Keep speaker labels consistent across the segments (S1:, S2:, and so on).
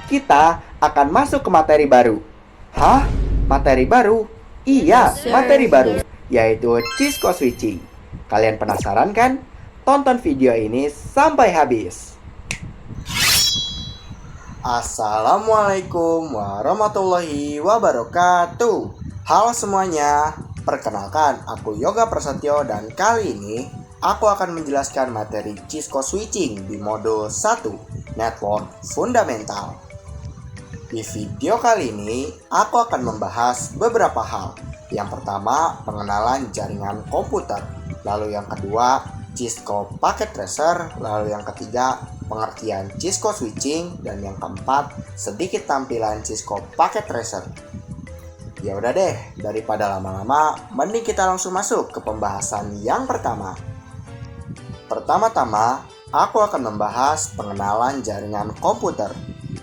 S1: kita akan masuk ke materi baru. Hah? Materi baru? Iya, materi baru, yaitu Cisco Switching. Kalian penasaran kan? Tonton video ini sampai habis. Assalamualaikum warahmatullahi wabarakatuh. Halo semuanya, perkenalkan aku Yoga Prasetyo dan kali ini aku akan menjelaskan materi Cisco Switching di modul 1 Network Fundamental. Di video kali ini aku akan membahas beberapa hal. Yang pertama, pengenalan jaringan komputer. Lalu yang kedua, Cisco Packet Tracer. Lalu yang ketiga, pengertian Cisco Switching. Dan yang keempat, sedikit tampilan Cisco Packet Tracer. Ya udah deh, daripada lama-lama, mending kita langsung masuk ke pembahasan yang pertama. Pertama-tama, aku akan membahas pengenalan jaringan komputer.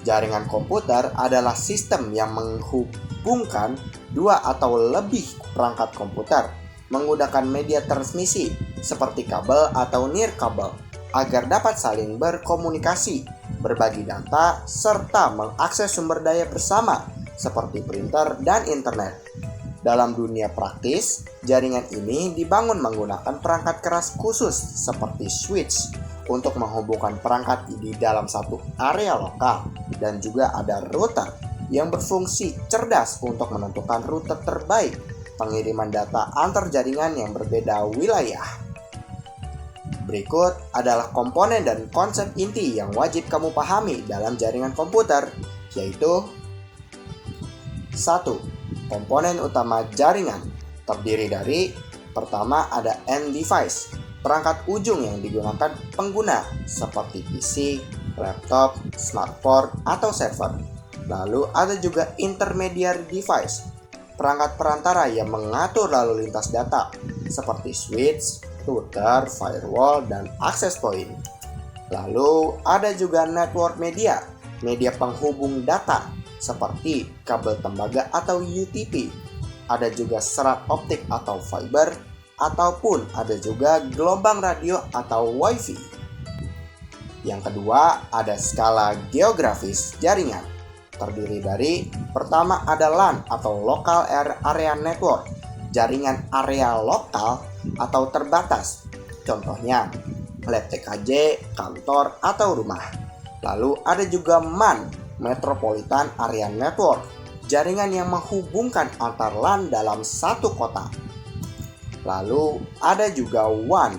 S1: Jaringan komputer adalah sistem yang menghubungkan dua atau lebih perangkat komputer menggunakan media transmisi seperti kabel atau nirkabel agar dapat saling berkomunikasi, berbagi data, serta mengakses sumber daya bersama seperti printer dan internet. Dalam dunia praktis, jaringan ini dibangun menggunakan perangkat keras khusus seperti switch untuk menghubungkan perangkat di dalam satu area lokal, dan juga ada router yang berfungsi cerdas untuk menentukan rute terbaik pengiriman data antar jaringan yang berbeda wilayah. Berikut adalah komponen dan konsep inti yang wajib kamu pahami dalam jaringan komputer, yaitu 1. Komponen utama jaringan terdiri dari pertama ada end device, perangkat ujung yang digunakan pengguna seperti PC, laptop, smartphone, atau server. Lalu ada juga intermediary device, perangkat perantara yang mengatur lalu lintas data seperti switch, router, firewall, dan access point. Lalu ada juga network media, media penghubung data seperti kabel tembaga atau UTP. Ada juga serat optik atau fiber, ataupun ada juga gelombang radio atau WiFi. Yang kedua, ada skala geografis jaringan. Terdiri dari pertama ada LAN atau Local Area Network, jaringan area lokal atau terbatas. Contohnya, lab TKJ, kantor, atau rumah. Lalu ada juga MAN, Metropolitan Area Network, jaringan yang menghubungkan antar LAN dalam satu kota. Lalu ada juga WAN,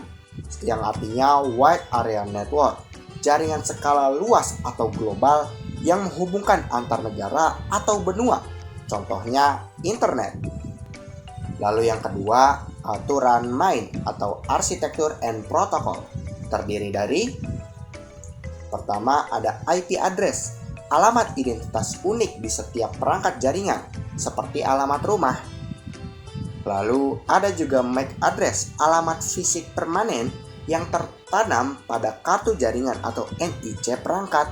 S1: yang artinya Wide Area Network, jaringan skala luas atau global yang menghubungkan antar negara atau benua, contohnya internet. Lalu yang kedua, aturan main atau arsitektur and protocol, terdiri dari pertama ada IP address, alamat identitas unik di setiap perangkat jaringan, seperti alamat rumah. Lalu ada juga MAC address, alamat fisik permanen yang tertanam pada kartu jaringan atau NIC perangkat.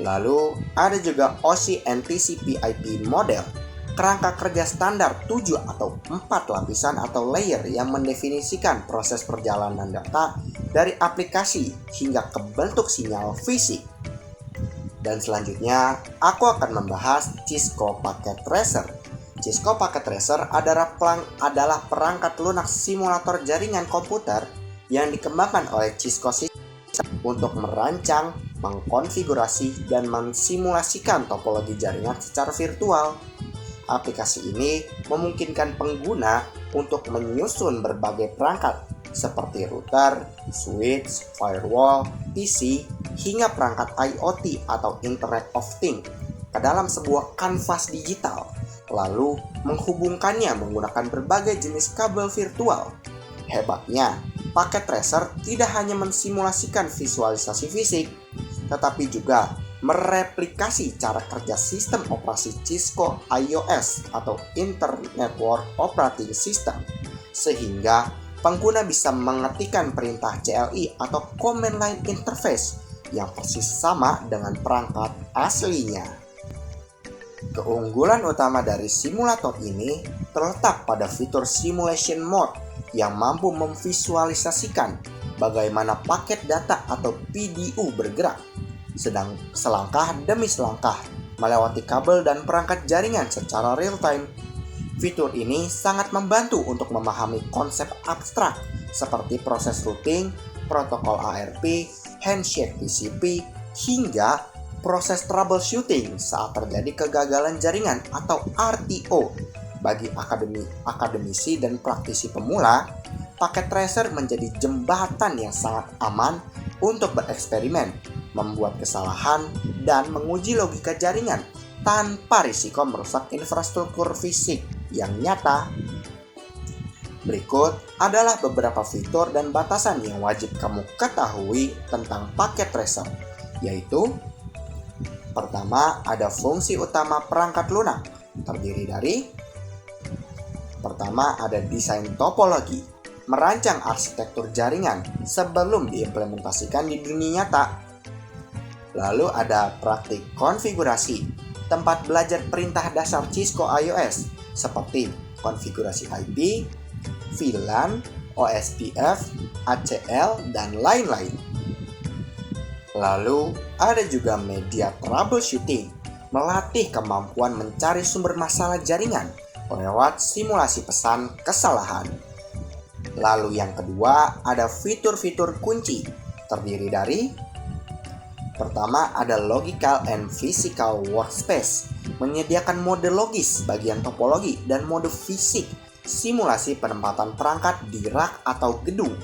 S1: Lalu ada juga OSI and TCP/IP model, kerangka kerja standar 7 atau 4 lapisan atau layer yang mendefinisikan proses perjalanan data dari aplikasi hingga ke bentuk sinyal fisik. Dan selanjutnya, aku akan membahas Cisco Packet Tracer. Cisco Packet Tracer adalah perangkat lunak simulator jaringan komputer yang dikembangkan oleh Cisco Systems untuk merancang, mengkonfigurasi, dan mensimulasikan topologi jaringan secara virtual. Aplikasi ini memungkinkan pengguna untuk menyusun berbagai perangkat seperti router, switch, firewall, PC, hingga perangkat IoT atau Internet of Things ke dalam sebuah kanvas digital, lalu menghubungkannya menggunakan berbagai jenis kabel virtual. Hebatnya, Packet Tracer tidak hanya mensimulasikan visualisasi fisik, tetapi juga mereplikasi cara kerja sistem operasi Cisco iOS atau Internet Network Operating System, sehingga pengguna bisa mengetikkan perintah CLI atau Command Line Interface yang persis sama dengan perangkat aslinya. Keunggulan utama dari simulator ini terletak pada fitur Simulation Mode yang mampu memvisualisasikan bagaimana paket data atau PDU bergerak. sedang selangkah demi selangkah melewati kabel dan perangkat jaringan secara real-time. Fitur ini sangat membantu untuk memahami konsep abstrak seperti proses routing, protokol ARP, handshake TCP, hingga proses troubleshooting saat terjadi kegagalan jaringan atau RTO. Bagi akademisi dan praktisi pemula, paket tracer menjadi jembatan yang sangat aman untuk bereksperimen, membuat kesalahan, dan menguji logika jaringan tanpa risiko merusak infrastruktur fisik yang nyata. Berikut adalah beberapa fitur dan batasan yang wajib kamu ketahui tentang paket tracer, yaitu: pertama, ada fungsi utama perangkat lunak, terdiri dari: pertama, ada desain topologi, merancang arsitektur jaringan sebelum diimplementasikan di dunia nyata. Lalu ada praktik konfigurasi, tempat belajar perintah dasar Cisco iOS seperti konfigurasi IP, VLAN, OSPF, ACL, dan lain-lain. Lalu ada juga media troubleshooting, melatih kemampuan mencari sumber masalah jaringan lewat simulasi pesan kesalahan. Lalu yang kedua, ada fitur-fitur kunci, terdiri dari: pertama, ada logical and physical workspace, menyediakan mode logis bagian topologi dan mode fisik, simulasi penempatan perangkat di rak atau gedung.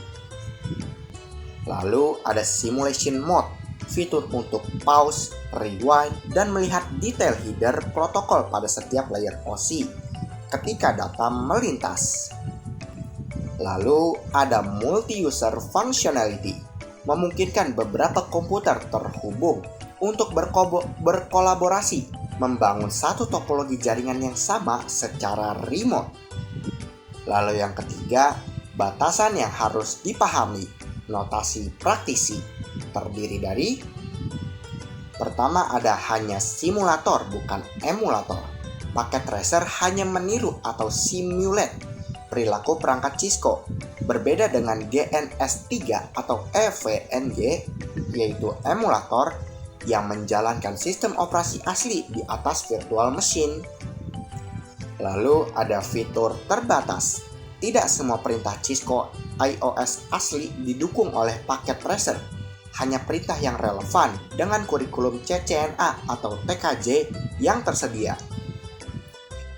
S1: Lalu ada simulation mode, fitur untuk pause, rewind, dan melihat detail header protokol pada setiap layer OSI ketika data melintas. Lalu ada multi-user functionality, memungkinkan beberapa komputer terhubung untuk berkolaborasi, membangun satu topologi jaringan yang sama secara remote. Lalu yang ketiga, batasan yang harus dipahami, notasi praktisi, terdiri dari: pertama, ada hanya simulator bukan emulator. Paket tracer hanya meniru atau simulate perilaku perangkat Cisco, berbeda dengan GNS3 atau EVNG, yaitu emulator yang menjalankan sistem operasi asli di atas virtual machine. Lalu ada fitur terbatas. Tidak semua perintah Cisco iOS asli didukung oleh paket tracer, hanya perintah yang relevan dengan kurikulum CCNA atau TKJ yang tersedia.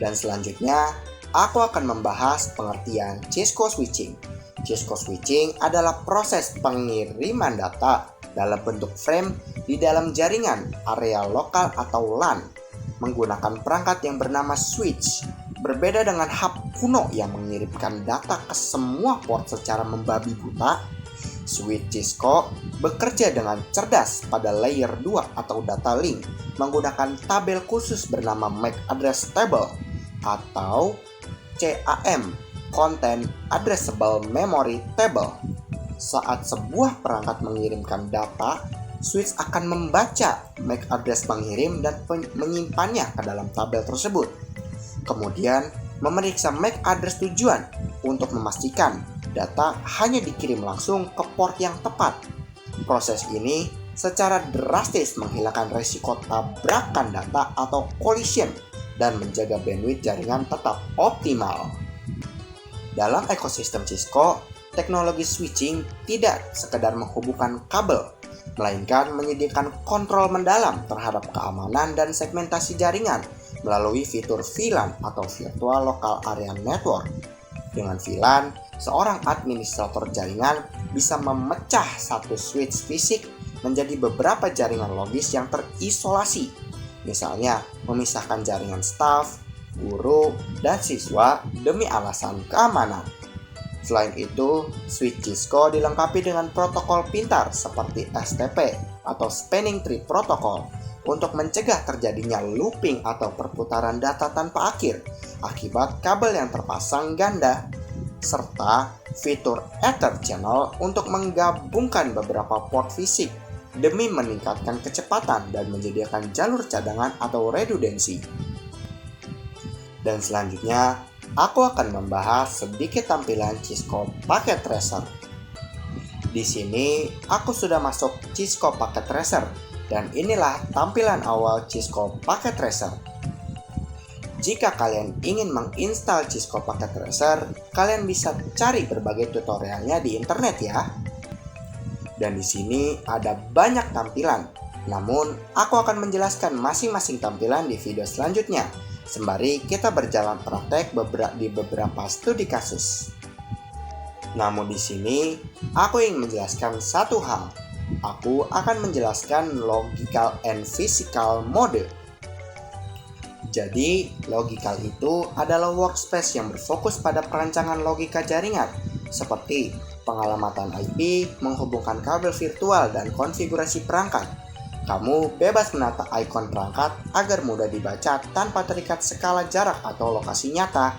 S1: Dan selanjutnya, aku akan membahas pengertian Cisco switching. Cisco switching adalah proses pengiriman data dalam bentuk frame di dalam jaringan area lokal atau LAN menggunakan perangkat yang bernama switch. Berbeda dengan hub kuno yang mengirimkan data ke semua port secara membabi buta, switch Cisco bekerja dengan cerdas pada layer 2 atau data link menggunakan tabel khusus bernama MAC Address Table atau CAM, Content Addressable Memory Table. Saat sebuah perangkat mengirimkan data, switch akan membaca MAC address pengirim dan menyimpannya ke dalam tabel tersebut. Kemudian memeriksa MAC address tujuan untuk memastikan data hanya dikirim langsung ke port yang tepat. Proses ini secara drastis menghilangkan risiko tabrakan data atau collision dan menjaga bandwidth jaringan tetap optimal. Dalam ekosistem Cisco, teknologi switching tidak sekedar menghubungkan kabel, melainkan menyediakan kontrol mendalam terhadap keamanan dan segmentasi jaringan melalui fitur VLAN atau Virtual Local Area Network. Dengan VLAN, seorang administrator jaringan bisa memecah satu switch fisik menjadi beberapa jaringan logis yang terisolasi. Misalnya, memisahkan jaringan staf, guru, dan siswa demi alasan keamanan. Selain itu, switch Cisco dilengkapi dengan protokol pintar seperti STP atau Spanning Tree Protocol untuk mencegah terjadinya looping atau perputaran data tanpa akhir akibat kabel yang terpasang ganda, serta fitur Ether Channel untuk menggabungkan beberapa port fisik demi meningkatkan kecepatan dan menyediakan jalur cadangan atau redundancy. Dan selanjutnya, aku akan membahas sedikit tampilan Cisco Packet Tracer. Di sini, aku sudah masuk Cisco Packet Tracer Dan inilah tampilan awal Cisco Packet Tracer. Jika kalian ingin menginstal Cisco Packet Tracer, kalian bisa cari berbagai tutorialnya di internet ya. Dan di sini ada banyak tampilan. Namun, aku akan menjelaskan masing-masing tampilan di video selanjutnya, sembari kita berjalan praktek di beberapa studi kasus. Namun di sini, aku ingin menjelaskan satu hal. Aku akan menjelaskan logical and physical mode. Jadi, logical itu adalah workspace yang berfokus pada perancangan logika jaringan, seperti pengalamatan IP, menghubungkan kabel virtual, dan konfigurasi perangkat. Kamu bebas menata ikon perangkat agar mudah dibaca tanpa terikat skala jarak atau lokasi nyata.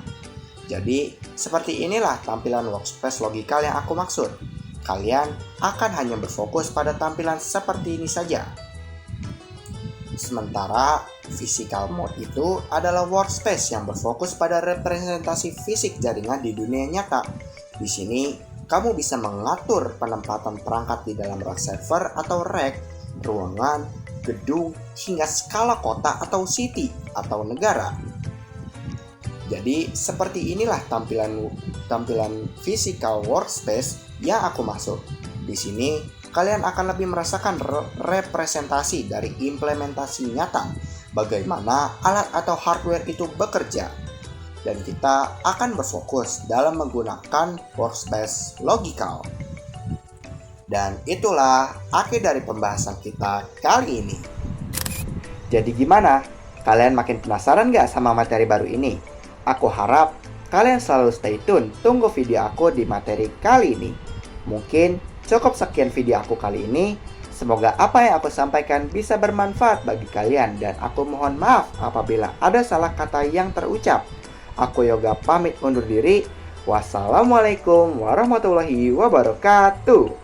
S1: Jadi, seperti inilah tampilan workspace logikal yang aku maksud. Kalian akan hanya berfokus pada tampilan seperti ini saja. Sementara, physical mode itu adalah workspace yang berfokus pada representasi fisik jaringan di dunia nyata. Di sini, kamu bisa mengatur penempatan perangkat di dalam rak server atau rack, ruangan, gedung, hingga skala kota atau city atau negara. Jadi seperti inilah tampilan physical workspace yang aku maksud. Di sini kalian akan lebih merasakan representasi dari implementasi nyata, bagaimana alat atau hardware itu bekerja. Dan kita akan berfokus dalam menggunakan workspace logical. Dan itulah akhir dari pembahasan kita kali ini. Jadi gimana? Kalian makin penasaran gak sama materi baru ini? Aku harap kalian selalu stay tune tunggu video aku di materi kali ini. Mungkin cukup sekian video aku kali ini. Semoga apa yang aku sampaikan bisa bermanfaat bagi kalian. Dan aku mohon maaf apabila ada salah kata yang terucap. Aku Yoga pamit undur diri. Wassalamualaikum warahmatullahi wabarakatuh.